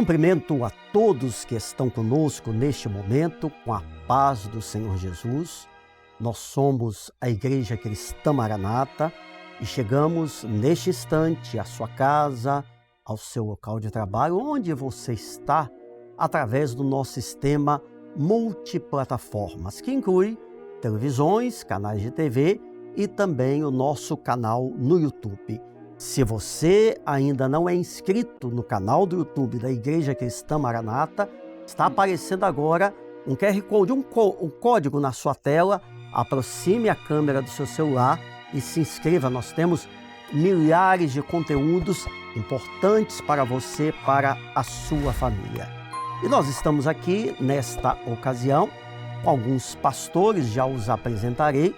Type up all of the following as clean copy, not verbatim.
Cumprimento a todos que estão conosco neste momento com a paz do Senhor Jesus. Nós somos a Igreja Cristã Maranata e chegamos neste instante à sua casa, ao seu local de trabalho, onde você está, através do nosso sistema multiplataformas, que inclui televisões, canais de TV e também o nosso canal no YouTube. Se você ainda não é inscrito no canal do YouTube da Igreja Cristã Maranata, está aparecendo agora um QR Code, um código na sua tela. Aproxime a câmera do seu celular e se inscreva. Nós temos milhares de conteúdos importantes para você, para a sua família. E nós estamos aqui, nesta ocasião, com alguns pastores, já os apresentarei,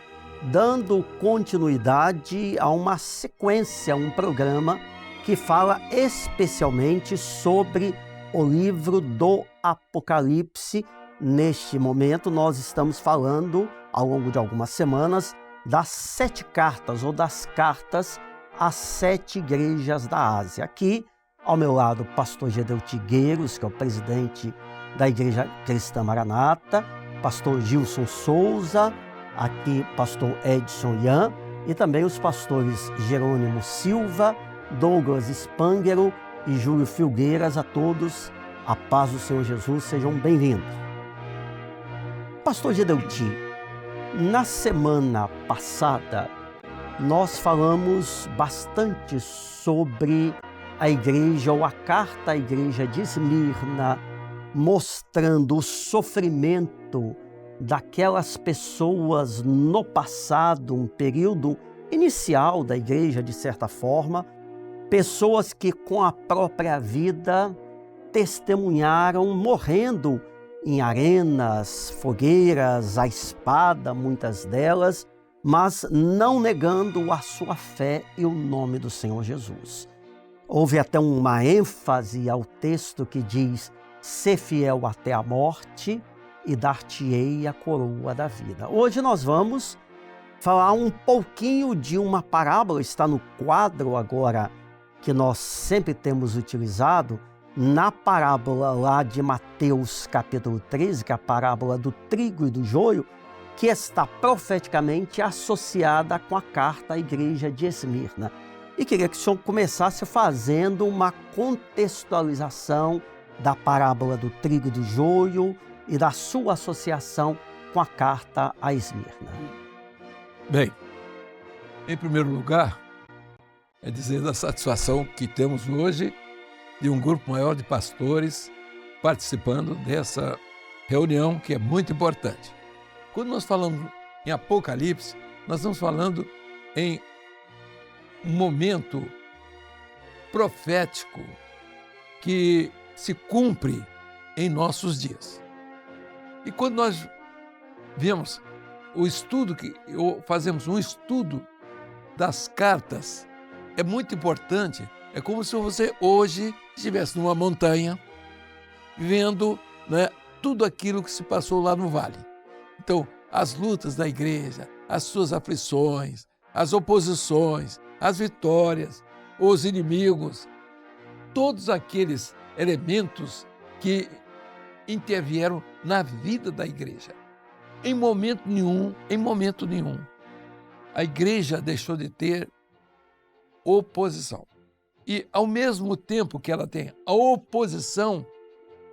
dando continuidade a uma sequência, um programa que fala especialmente sobre o livro do Apocalipse. Neste momento, nós estamos falando, ao longo de algumas semanas, das 7 cartas ou das cartas às 7 igrejas da Ásia. Aqui, ao meu lado, o pastor Gedeu Tigueiros, que é o presidente da Igreja Cristã Maranata, pastor Gilson Souza, aqui pastor Edson Yan e também os pastores Jerônimo Silva, Douglas Spangero e Júlio Filgueiras. A todos, a paz do Senhor Jesus, sejam bem-vindos. Pastor Gedeuti, na semana passada nós falamos bastante sobre a igreja ou a carta à igreja de Esmirna, mostrando o sofrimento daquelas pessoas no passado, um período inicial da igreja, de certa forma, pessoas que com a própria vida testemunharam morrendo em arenas, fogueiras, à espada, muitas delas, mas não negando a sua fé e o nome do Senhor Jesus. Houve até uma ênfase ao texto que diz: "Sê fiel até a morte e dar-te-ei a coroa da vida". Hoje nós vamos falar um pouquinho de uma parábola, está no quadro agora que nós sempre temos utilizado, na parábola lá de Mateus capítulo 13, que é a parábola do trigo e do joio, que está profeticamente associada com a carta à igreja de Esmirna. E queria que o senhor começasse fazendo uma contextualização da parábola do trigo e do joio e da sua associação com a carta a Esmirna. Bem, em primeiro lugar, é dizer da satisfação que temos hoje de um grupo maior de pastores participando dessa reunião que é muito importante. Quando nós falamos em Apocalipse, nós estamos falando em um momento profético que se cumpre em nossos dias. E quando nós vemos o estudo, fazemos um estudo das cartas, é muito importante. É como se você hoje estivesse numa montanha, vendo, tudo aquilo que se passou lá no vale. Então, as lutas da igreja, as suas aflições, as oposições, as vitórias, os inimigos, todos aqueles elementos que intervieram na vida da igreja. Em momento nenhum, a igreja deixou de ter oposição. E, ao mesmo tempo que ela tem a oposição,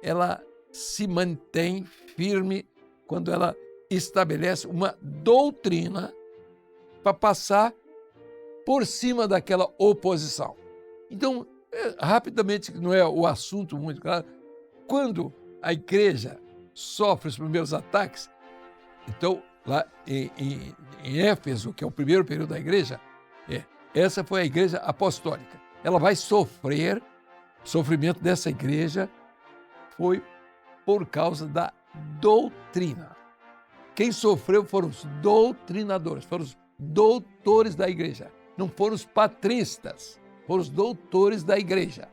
ela se mantém firme quando ela estabelece uma doutrina para passar por cima daquela oposição. Então, rapidamente, não é o assunto muito claro, quando a igreja sofre os primeiros ataques, então, lá em Éfeso, que é o primeiro período da igreja, essa foi a igreja apostólica. Ela vai sofrer, o sofrimento dessa igreja foi por causa da doutrina. Quem sofreu foram os doutrinadores, foram os doutores da igreja. Não foram os patristas, foram os doutores da igreja.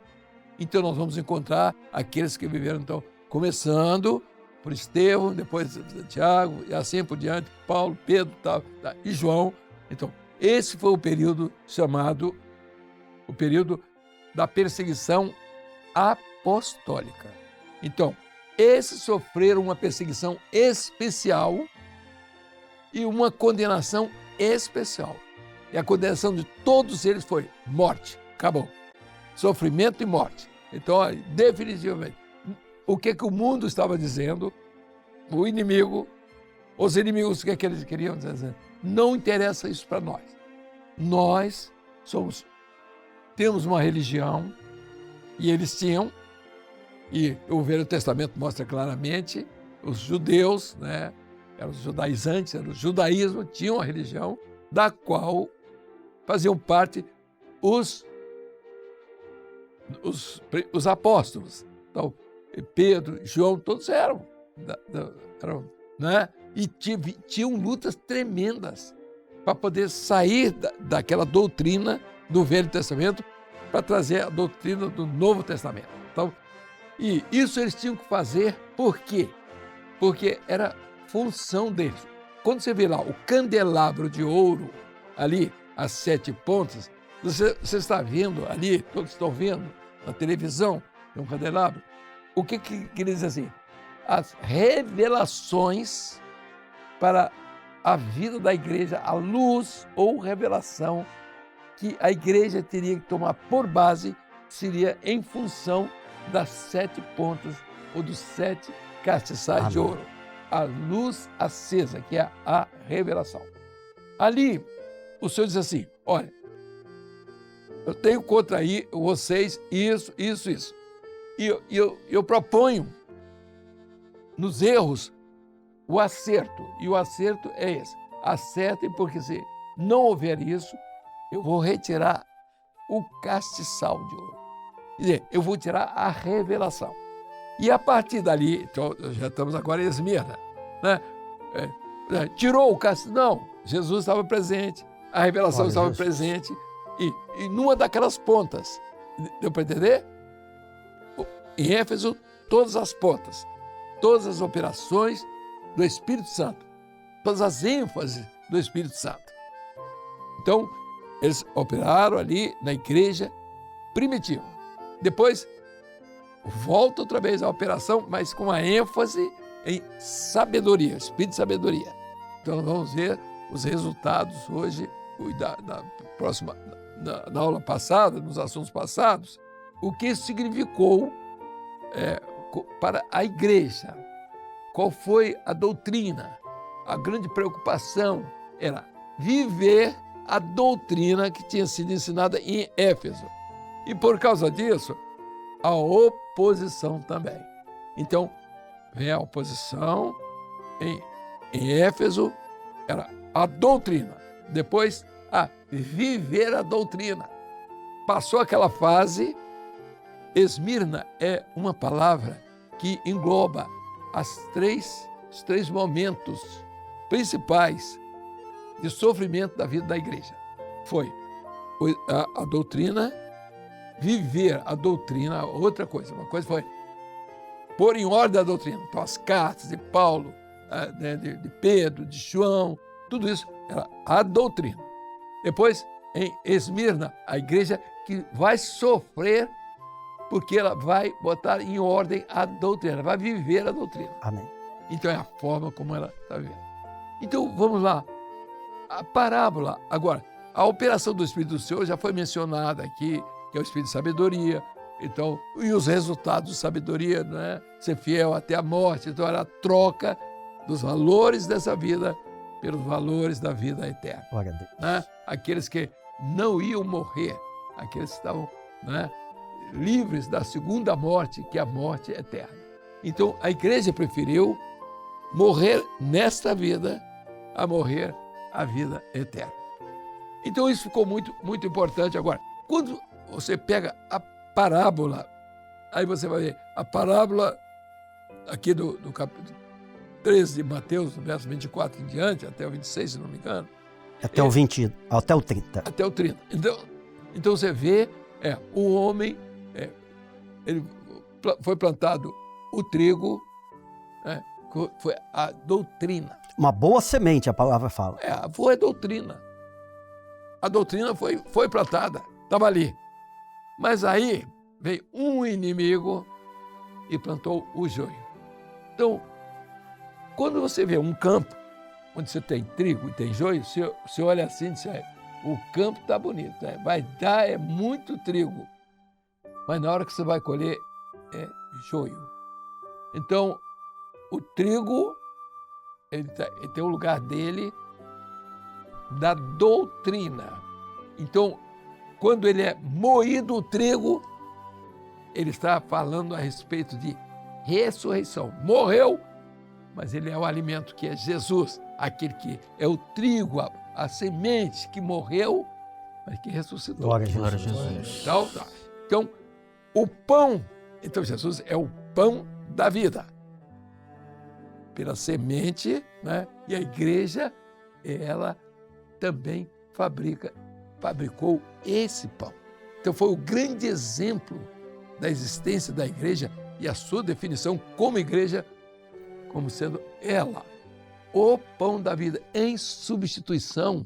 Então nós vamos encontrar aqueles que viveram, então, começando por Estevão, depois Tiago, e assim por diante, Paulo, Pedro e João. Então, esse foi o período chamado o período da perseguição apostólica. Então, esses sofreram uma perseguição especial e uma condenação especial. E a condenação de todos eles foi morte. Acabou. Sofrimento e morte. Então, definitivamente, o que o mundo estava dizendo, o inimigo, os inimigos, o que eles queriam dizer? Não interessa isso para nós. Nós temos uma religião, e eles tinham, e o Velho Testamento mostra claramente, os judeus, né, eram os judaizantes, era o judaísmo, tinham uma religião da qual faziam parte os apóstolos. Então, Pedro, João, todos eram né? E tinham lutas tremendas para poder sair daquela doutrina do Velho Testamento para trazer a doutrina do Novo Testamento. Então, e isso eles tinham que fazer por quê? Porque era função deles. Quando você vê lá o candelabro de ouro, ali, as 7 pontas, você está vendo ali, todos estão vendo na televisão, tem um candelabro. O que ele diz assim? As revelações para a vida da igreja, a luz ou revelação que a igreja teria que tomar por base seria em função das 7 pontas ou dos 7 castiçais de ouro. A luz acesa, que é a revelação. Ali, o Senhor diz assim, olha, eu tenho contra aí vocês isso. E eu proponho nos erros o acerto. E o acerto é esse. Acertem, porque se não houver isso, eu vou retirar o castiçal de ouro. Quer dizer, eu vou tirar a revelação. E a partir dali, então, já estamos agora em Esmirna, né? Tirou o castiçal? Não, Jesus estava presente, a revelação estava presente, e numa daquelas pontas, deu para entender? Em Éfeso, todas as pontas, todas as operações do Espírito Santo, todas as ênfases do Espírito Santo. Então, eles operaram ali na igreja primitiva. Depois, volta outra vez à operação, mas com a ênfase em sabedoria, espírito de sabedoria. Então, nós vamos ver os resultados hoje, na aula passada, nos assuntos passados, o que isso significou para a igreja. Qual foi a doutrina? A grande preocupação era viver a doutrina que tinha sido ensinada em Éfeso. E por causa disso, a oposição também. Então, vem a oposição em Éfeso, era a doutrina. Depois, a viver a doutrina. Passou aquela fase, Esmirna é uma palavra que engloba os três momentos principais de sofrimento da vida da igreja. Foi a doutrina, viver a doutrina, outra coisa. Uma coisa foi pôr em ordem a doutrina. Então, as cartas de Paulo, de Pedro, de João, tudo isso era a doutrina. Depois, em Esmirna, a igreja que vai sofrer porque ela vai botar em ordem a doutrina, vai viver a doutrina. Amém. Então, é a forma como ela está vivendo. Então, vamos lá. A parábola, agora, a operação do Espírito do Senhor já foi mencionada aqui, que é o Espírito de sabedoria, então, e os resultados de sabedoria, né? Ser fiel até a morte, então era a troca dos valores dessa vida pelos valores da vida eterna. Glória a Deus. Né? Aqueles que não iam morrer, aqueles que estavam, né, livres da segunda morte, que é a morte eterna. Então, a igreja preferiu morrer nesta vida a morrer a vida eterna. Então, isso ficou muito, muito importante. Agora, quando você pega a parábola, aí você vai ver a parábola aqui do capítulo 13 de Mateus, do verso 24 em diante, até o 26, se não me engano. Até o 20, até o 30. Até o 30. Então você vê, o homem, ele foi plantado o trigo, foi a doutrina. Uma boa semente, a palavra fala. Foi a doutrina. A doutrina foi plantada, estava ali. Mas aí veio um inimigo e plantou o joio. Então, quando você vê um campo onde você tem trigo e tem joio, você olha assim e diz, o campo está bonito, vai dar muito trigo, mas na hora que você vai colher é joio. Então, o trigo, ele tem o lugar dele da doutrina. Então, quando ele é moído o trigo, ele está falando a respeito de ressurreição. Morreu, mas ele é o alimento que é Jesus, aquele que é o trigo, a semente que morreu, mas que ressuscitou. Glória a Jesus. Então, o pão, então Jesus é o pão da vida. Pela semente, né? E a igreja, ela também fabricou esse pão. Então foi o grande exemplo da existência da igreja e a sua definição como igreja, como sendo ela, o pão da vida, em substituição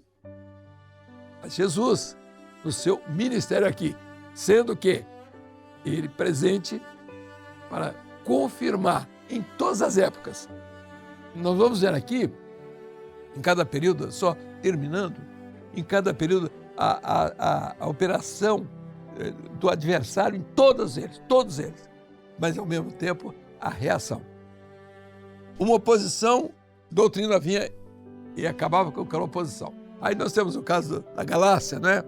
a Jesus, no seu ministério aqui, sendo que ele presente para confirmar em todas as épocas. Nós vamos ver aqui, em cada período, só terminando, em cada período, a operação do adversário em todos eles, mas ao mesmo tempo a reação. Uma oposição, doutrina vinha e acabava com aquela oposição. Aí nós temos o caso da Galácia, né?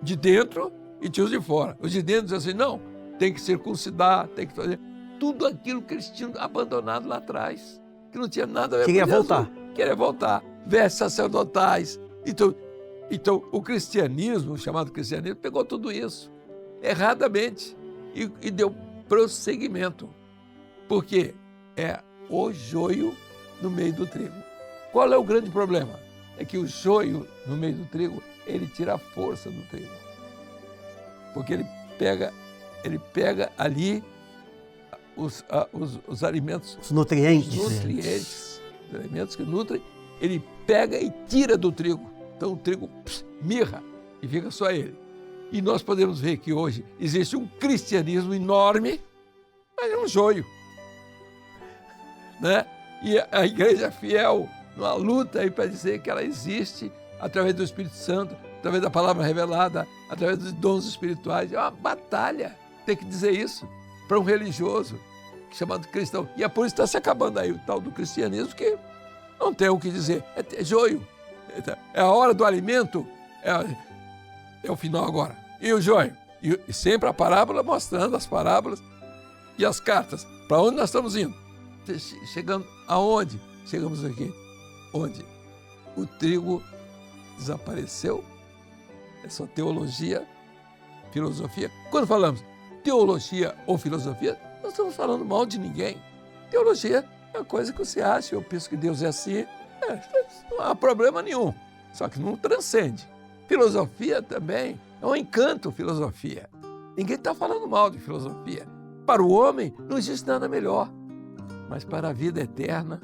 De dentro e tinha os de fora. Os de dentro dizem assim, não, tem que circuncidar, tem que fazer tudo aquilo que eles tinham abandonado lá atrás, que não tinha nada a ver com Jesus. Queria voltar. Vestes sacerdotais. Então, o cristianismo, o chamado cristianismo, pegou tudo isso erradamente e deu prosseguimento. Porque é o joio no meio do trigo. Qual é o grande problema? É que o joio no meio do trigo, ele tira a força do trigo. Porque ele pega ali os alimentos, os nutrientes, os alimentos que nutrem, ele pega e tira do trigo. Então o trigo mirra e fica só ele. E nós podemos ver que hoje existe um cristianismo enorme, mas é um joio, né? E a igreja fiel, numa luta aí para dizer que ela existe através do Espírito Santo, através da palavra revelada, através dos dons espirituais. É uma batalha, tem que dizer isso para um religioso chamado cristão. E é por isso que está se acabando aí o tal do cristianismo, que não tem o que dizer, é joio. É a hora do alimento, é o final agora. E o joio? E sempre a parábola mostrando as parábolas e as cartas. Para onde nós estamos indo? Chegando aonde? Chegamos aqui. Onde o trigo desapareceu. É só teologia, filosofia. Quando falamos teologia ou filosofia, não estamos falando mal de ninguém. Teologia é uma coisa que você acha, eu penso que Deus é assim. Não há problema nenhum, só que não transcende. Filosofia também, é um encanto filosofia. Ninguém está falando mal de filosofia. Para o homem não existe nada melhor, mas para a vida eterna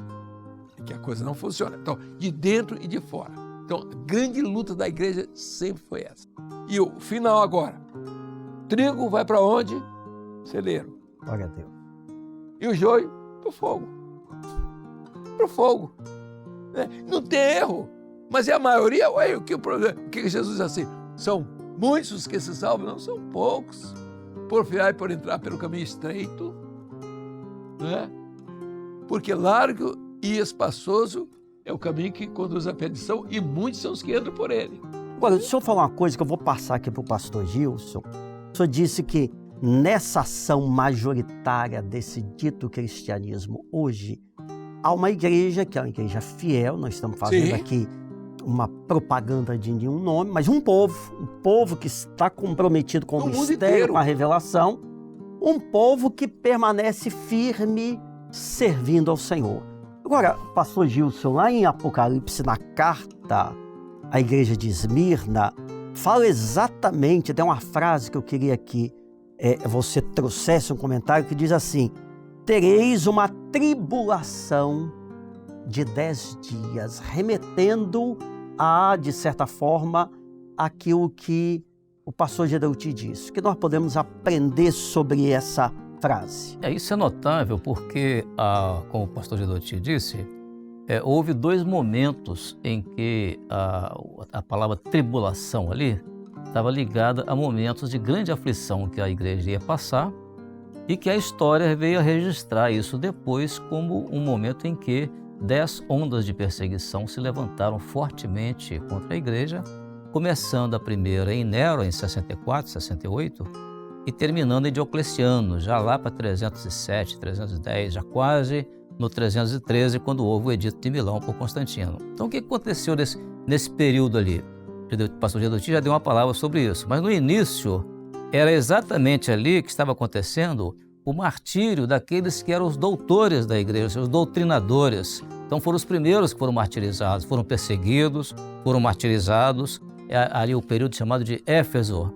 é que a coisa não funciona. Então, de dentro e de fora. Então, a grande luta da igreja sempre foi essa. E o final agora, trigo vai para onde? Celeiro. Glória a Deus. E o joio? Para o fogo. Para o fogo. Não tem erro, mas é a maioria. O que Jesus diz assim? São muitos os que se salvam, não são poucos. Porfiai por entrar pelo caminho estreito, né? Porque largo e espaçoso é o caminho que conduz à perdição e muitos são os que entram por ele. Agora, deixa eu falar uma coisa que eu vou passar aqui para o pastor Gilson. O senhor disse que nessa ação majoritária desse dito cristianismo hoje, há uma igreja que é uma igreja fiel, nós estamos fazendo aqui uma propaganda de nenhum nome, mas um povo que está comprometido com o mistério, com a revelação, um povo que permanece firme servindo ao Senhor. Agora, pastor Gilson, lá em Apocalipse, na carta à igreja de Esmirna, fala exatamente, tem uma frase que eu queria que você trouxesse um comentário que diz assim: tereis uma tribulação de 10 dias, remetendo a, de certa forma, aquilo que o pastor Gedeuti disse? O que nós podemos aprender sobre essa frase? Isso é notável porque, como o pastor Gedeuti disse, houve dois momentos em que a palavra tribulação ali estava ligada a momentos de grande aflição que a igreja ia passar e que a história veio a registrar isso depois como um momento em que 10 ondas de perseguição se levantaram fortemente contra a igreja, começando a primeira em Nero, em 64, 68, e terminando em Diocleciano, já lá para 307, 310, já quase no 313, quando houve o Edito de Milão por Constantino. Então, o que aconteceu nesse período ali? O pastor Gedeuti já deu uma palavra sobre isso, mas no início era exatamente ali que estava acontecendo o martírio daqueles que eram os doutores da igreja, os doutrinadores. Então foram os primeiros que foram martirizados, foram perseguidos, foram martirizados, ali o período chamado de Éfeso.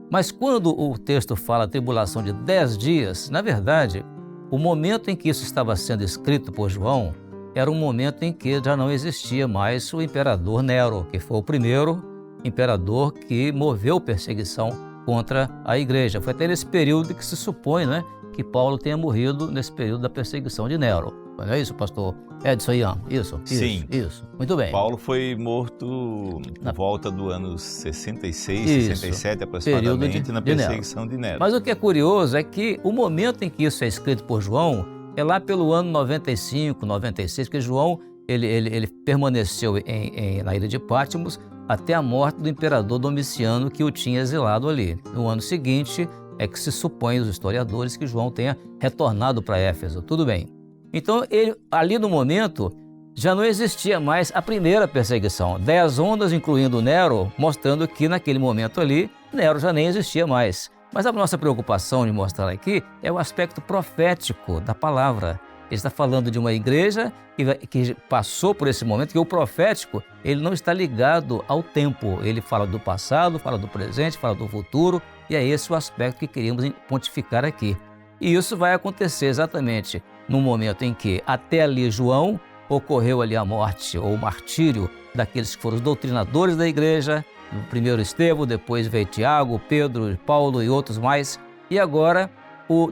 Mas quando o texto fala tribulação de 10 dias, na verdade, o momento em que isso estava sendo escrito por João era um momento em que já não existia mais o imperador Nero, que foi o primeiro imperador que moveu perseguição contra a igreja. Foi até nesse período que se supõe, né, que Paulo tenha morrido nesse período da perseguição de Nero. Não é isso, pastor Edson Ian? Isso? Sim. Isso. Muito bem. Paulo foi morto por volta do ano 66, 67 aproximadamente, na perseguição de Nero. Mas o que é curioso é que o momento em que isso é escrito por João é lá pelo ano 95, 96, porque João ele permaneceu na ilha de Patmos até a morte do imperador Domiciano, que o tinha exilado ali. No ano seguinte é que se supõe os historiadores que João tenha retornado para Éfeso. Tudo bem. Então, ali no momento, já não existia mais a primeira perseguição. 10 ondas, incluindo Nero, mostrando que naquele momento ali, Nero já nem existia mais. Mas a nossa preocupação de mostrar aqui é o aspecto profético da palavra. Ele está falando de uma igreja que passou por esse momento, que o profético ele não está ligado ao tempo. Ele fala do passado, fala do presente, fala do futuro, e é esse o aspecto que queríamos pontificar aqui. E isso vai acontecer exatamente no momento em que, até ali, João, ocorreu ali a morte ou o martírio daqueles que foram os doutrinadores da igreja, primeiro Estevão, depois veio Tiago, Pedro, Paulo e outros mais, e agora,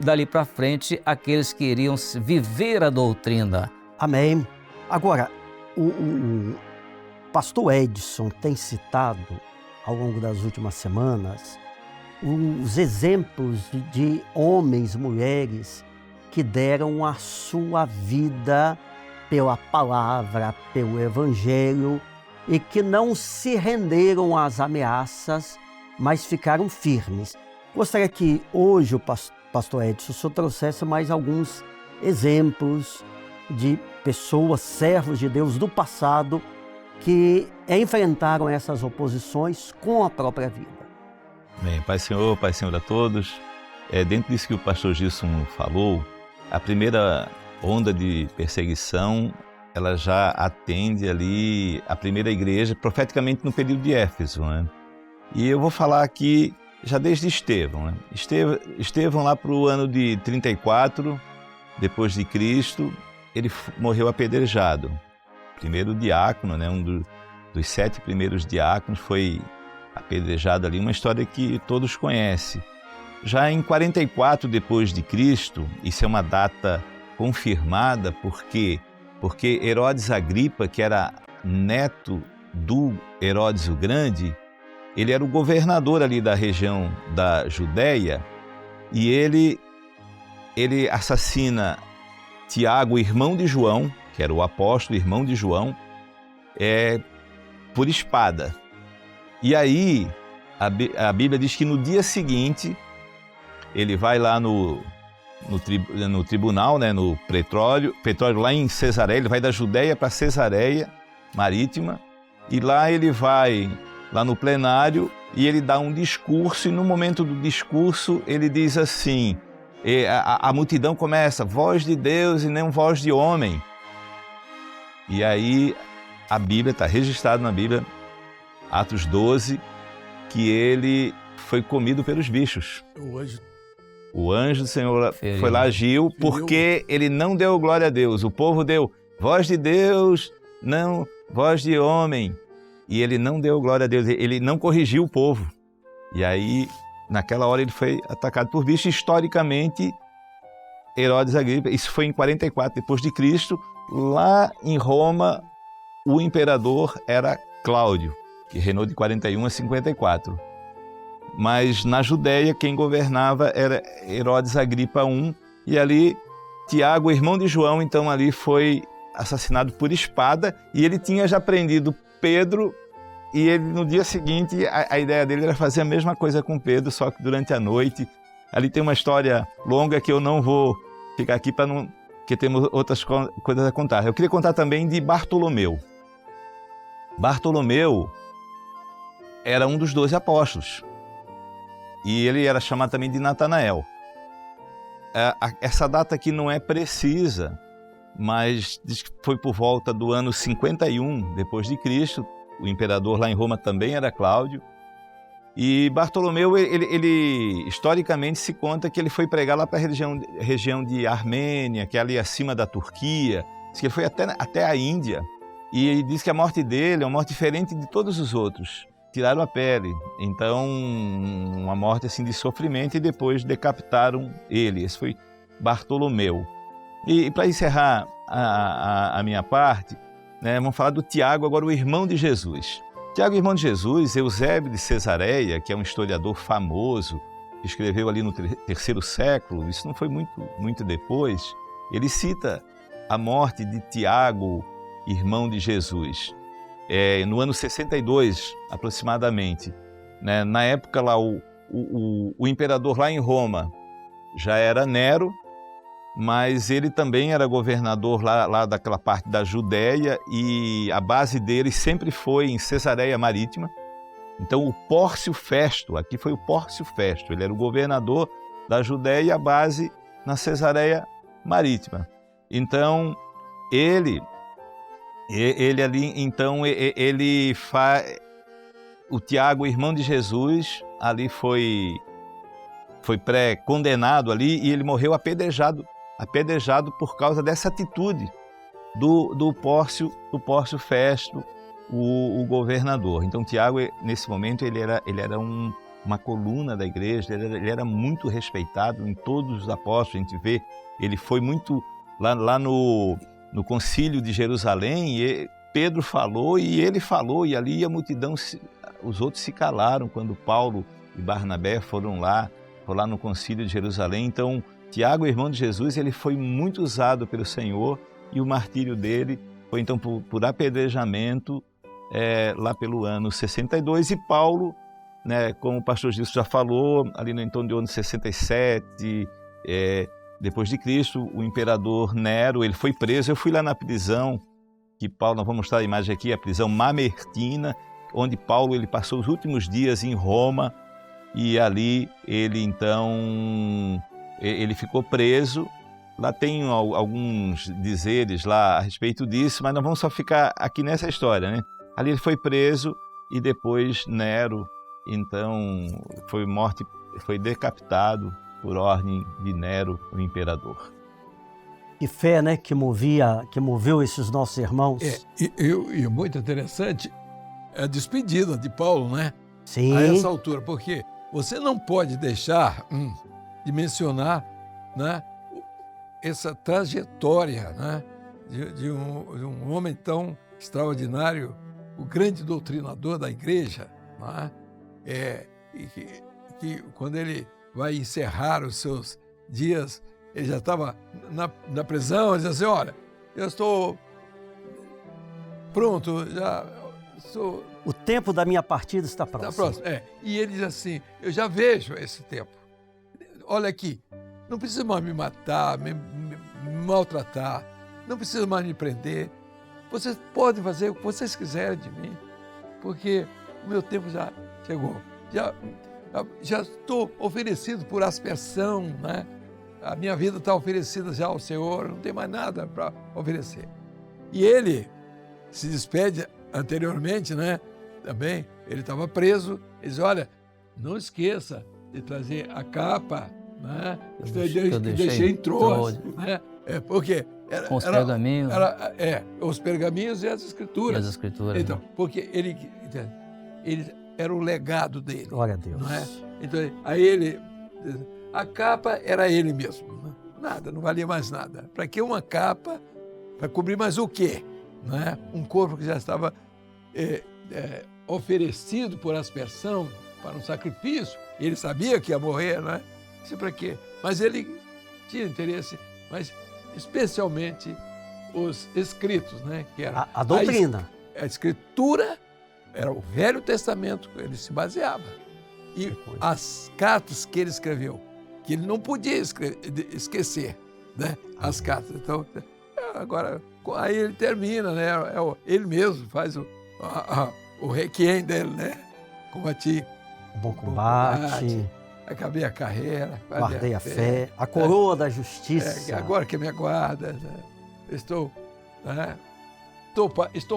dali para frente, aqueles que iriam viver a doutrina. Amém. Agora, o pastor Edson tem citado, ao longo das últimas semanas, os exemplos de homens, mulheres que deram a sua vida pela palavra, pelo evangelho e que não se renderam às ameaças, mas ficaram firmes. Gostaria que hoje o pastor Edson, o senhor trouxesse mais alguns exemplos de pessoas, servos de Deus do passado, que enfrentaram essas oposições com a própria vida. Bem, Pai Senhor a todos. Dentro disso que o pastor Gilson falou, a primeira onda de perseguição, ela já atende ali a primeira igreja, profeticamente no período de Éfeso, né? E eu vou falar aqui já desde Estevão, né? Estevão lá para o ano de 34, depois de Cristo, ele morreu apedrejado. Primeiro diácono, né? Dos 7 primeiros diáconos foi apedrejado ali, uma história que todos conhecem. Já em 44 depois de Cristo, isso é uma data confirmada porque Herodes Agripa, que era neto do Herodes o Grande, ele era o governador ali da região da Judéia, e ele assassina Tiago, irmão de João, que era o apóstolo, irmão de João, por espada. E aí, a Bíblia diz que no dia seguinte, ele vai lá no tribunal, né, no pretório lá em Cesareia, ele vai da Judéia para Cesareia Marítima, e lá ele vai lá no plenário e ele dá um discurso, e no momento do discurso ele diz assim, a multidão começa, voz de Deus e não voz de homem. E aí a Bíblia, está registrado na Bíblia, Atos 12, que ele foi comido pelos bichos. O anjo do Senhor foi lá, agiu, porque ele não deu glória a Deus. O povo deu voz de Deus, não voz de homem. E ele não deu glória a Deus, ele não corrigiu o povo. E aí, naquela hora, ele foi atacado por bicho. Historicamente, Herodes Agripa, isso foi em 44 depois de Cristo. Lá em Roma, o imperador era Cláudio, que reinou de 41 a 54. Mas na Judéia, quem governava era Herodes Agripa I. E ali, Tiago, irmão de João, então ali foi assassinado por espada. E ele tinha já prendido Pedro. E ele, no dia seguinte, a ideia dele era fazer a mesma coisa com Pedro, só que durante a noite. Ali tem uma história longa que eu não vou ficar aqui para não... porque temos outras coisas a contar. Eu queria contar também de Bartolomeu. Bartolomeu era um dos 12 apóstolos. E ele era chamado também de Natanael. Essa data aqui não é precisa, mas diz que foi por volta do ano 51 depois de Cristo. O imperador lá em Roma também era Cláudio. E Bartolomeu, ele historicamente se conta que ele foi pregar lá para a região de Armênia, que é ali acima da Turquia. Diz que ele foi até a Índia. E diz que a morte dele é uma morte diferente de todos os outros. Tiraram a pele. Então, uma morte assim de sofrimento, e depois decapitaram ele. Esse foi Bartolomeu. E para encerrar a minha parte, né, vamos falar do Tiago, agora o irmão de Jesus. Tiago, irmão de Jesus, Eusébio de Cesareia, que é um historiador famoso, que escreveu ali no terceiro século, isso não foi muito depois, ele cita a morte de Tiago, irmão de Jesus, no ano 62, aproximadamente. Né? Na época lá, o imperador lá em Roma já era Nero, mas ele também era governador lá daquela parte da Judéia, e a base dele sempre foi em Cesareia Marítima. Então o Pórcio Festo, aqui foi o Pórcio Festo, ele era o governador da Judéia e a base na Cesareia Marítima. Então ele ali, então o Tiago, irmão de Jesus, ali foi pré-condenado ali, e ele morreu apedrejado por causa dessa atitude do Pórcio Festo, o governador. Então Tiago, nesse momento, ele era uma coluna da igreja, ele era muito respeitado em todos os apóstolos. A gente vê, ele foi muito lá no concílio de Jerusalém, e Pedro falou e ele falou, e ali a multidão, os outros se calaram quando Paulo e Barnabé foram lá no concílio de Jerusalém. Então Tiago, irmão de Jesus, ele foi muito usado pelo Senhor, e o martírio dele foi então por apedrejamento lá pelo ano 62. E Paulo, né, como o pastor Gilson já falou, ali no entorno do ano 67, depois de Cristo, o imperador Nero, ele foi preso. Eu fui lá na prisão, que Paulo, nós vamos mostrar a imagem aqui, a prisão Mamertina, onde Paulo ele passou os últimos dias em Roma, e ali ele então... ele ficou preso. Lá tem alguns dizeres lá a respeito disso, mas nós vamos só ficar aqui nessa história, né? Ali ele foi preso, e depois Nero, então, foi decapitado por ordem de Nero, o imperador. Que fé, né, que moveu esses nossos irmãos. E muito interessante a despedida de Paulo, né? Sim. A essa altura, porque você não pode deixar de mencionar, né, essa trajetória, né, de um homem tão extraordinário, o grande doutrinador da igreja, né, e que quando ele vai encerrar os seus dias, ele já estava na prisão, ele diz assim: olha, eu estou pronto, já estou... O tempo da minha partida está próximo. Está próximo, E ele diz assim: eu já vejo esse tempo. Olha aqui, não precisa mais me matar, me maltratar, não precisa mais me prender. Vocês podem fazer o que vocês quiserem de mim, porque o meu tempo já chegou. Já estou oferecido por aspersão, né? A minha vida está oferecida já ao Senhor, não tem mais nada para oferecer. E ele se despede anteriormente, né? Também, ele estava preso. Ele diz: olha, não esqueça de trazer a capa, né? Que deixei em Troas, né? Porque com os pergaminhos. Os pergaminhos e as escrituras. E as escrituras. Então, né? porque ele era o legado dele. Glória a Deus. Não é? Então, aí ele, a capa era ele mesmo. Nada, não valia mais nada. Para que uma capa? Para cobrir mais o quê? Não é? Um corpo que já estava oferecido por aspersão para um sacrifício. Ele sabia que ia morrer, não é? Isso para quê? Mas ele tinha interesse, mas especialmente os escritos, né? Que era A doutrina. A escritura era o Velho Testamento que ele se baseava. E as cartas que ele escreveu, que ele não podia esquecer, né? As cartas. Então, agora, aí ele termina, né? Ele mesmo faz o requiem dele, né? Combati O bom combate. Acabei a carreira. Guardei a fé. A coroa da justiça. Agora que me aguarda, né? Estou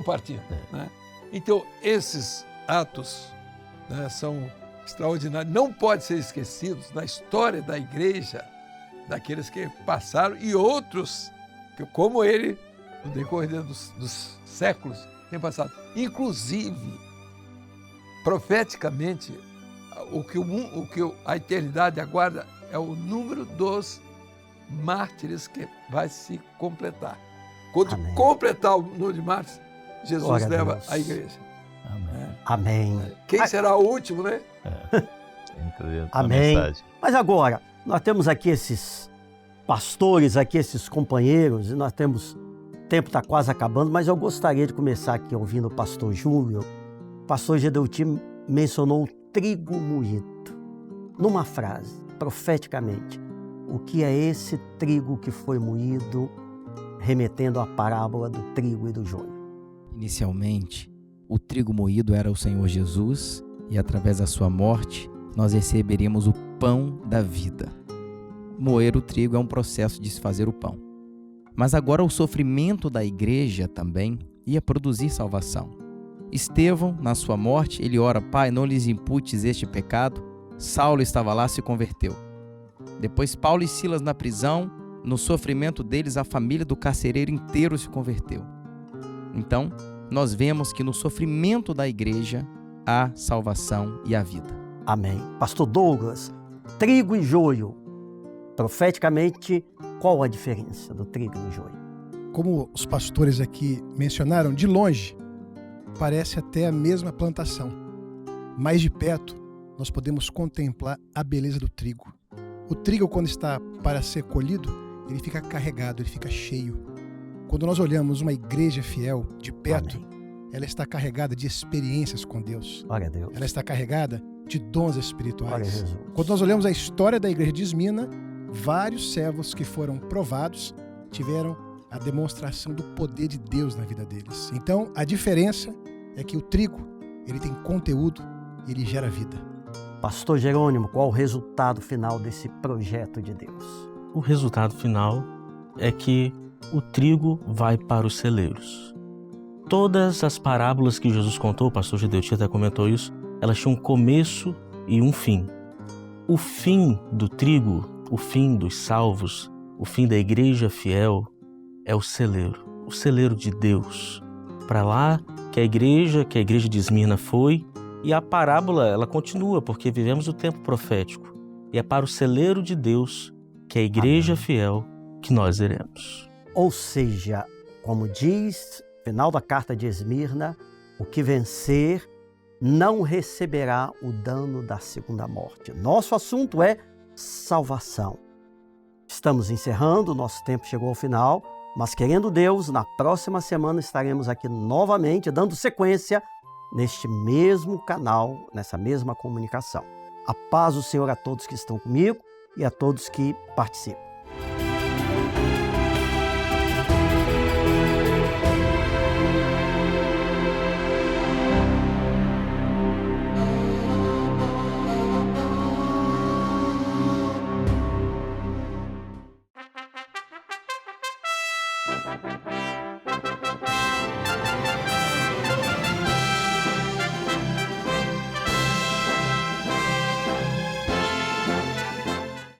partindo. Né? Então, esses atos, né, são extraordinários. Não podem ser esquecidos na história da igreja, daqueles que passaram e outros, que, como ele, no decorrer dos séculos, tem passado. Inclusive, profeticamente, o que a eternidade aguarda é o número dos mártires que vai se completar. Quando completar o número de mártires, Jesus Glória leva a Deus. a igreja. Amém. Amém. Quem será o último, né? Amém. Mas agora, nós temos aqui esses pastores, aqui esses companheiros, e nós temos... O tempo está quase acabando, mas eu gostaria de começar aqui ouvindo o pastor Júlio. O pastor Gedeuti mencionou o trigo moído. Numa frase, profeticamente, o que é esse trigo que foi moído, remetendo à parábola do trigo e do joio? Inicialmente, o trigo moído era o Senhor Jesus e através da sua morte nós receberíamos o pão da vida. Moer o trigo é um processo de se fazer o pão. Mas agora o sofrimento da igreja também ia produzir salvação. Estevão, na sua morte, ele ora: Pai, não lhes imputes este pecado. Saulo estava lá, se converteu. Depois Paulo e Silas na prisão, no sofrimento deles, a família do carcereiro inteiro se converteu. Então, nós vemos que no sofrimento da igreja há salvação e a vida. Amém. Pastor Douglas, trigo e joio, profeticamente, qual a diferença do trigo e do joio? Como os pastores aqui mencionaram, de longe, parece até a mesma plantação. Mais de perto, nós podemos contemplar a beleza do trigo. O trigo, quando está para ser colhido, ele fica carregado, ele fica cheio. Quando nós olhamos uma igreja fiel de perto, Amém. Ela está carregada de experiências com Deus. Glória a Deus. Ela está carregada de dons Glória a espirituais. Jesus. Quando nós olhamos a história da igreja de Esmina, vários servos que foram provados tiveram a demonstração do poder de Deus na vida deles. Então, a diferença é que o trigo, ele tem conteúdo e ele gera vida. Pastor Jerônimo, qual o resultado final desse projeto de Deus? O resultado final é que o trigo vai para os celeiros. Todas as parábolas que Jesus contou, o pastor Gedeuti até comentou isso, elas tinham um começo e um fim. O fim do trigo, o fim dos salvos, o fim da igreja fiel é o celeiro de Deus. Para lá que a igreja de Esmirna foi, e a parábola ela continua, porque vivemos o tempo profético. E é para o celeiro de Deus, que é a igreja fiel, que nós iremos. Ou seja, como diz o final da carta de Esmirna, o que vencer não receberá o dano da segunda morte. Nosso assunto é salvação. Estamos encerrando, nosso tempo chegou ao final, mas querendo Deus, na próxima semana estaremos aqui novamente dando sequência neste mesmo canal, nessa mesma comunicação. A paz do Senhor a todos que estão comigo e a todos que participam.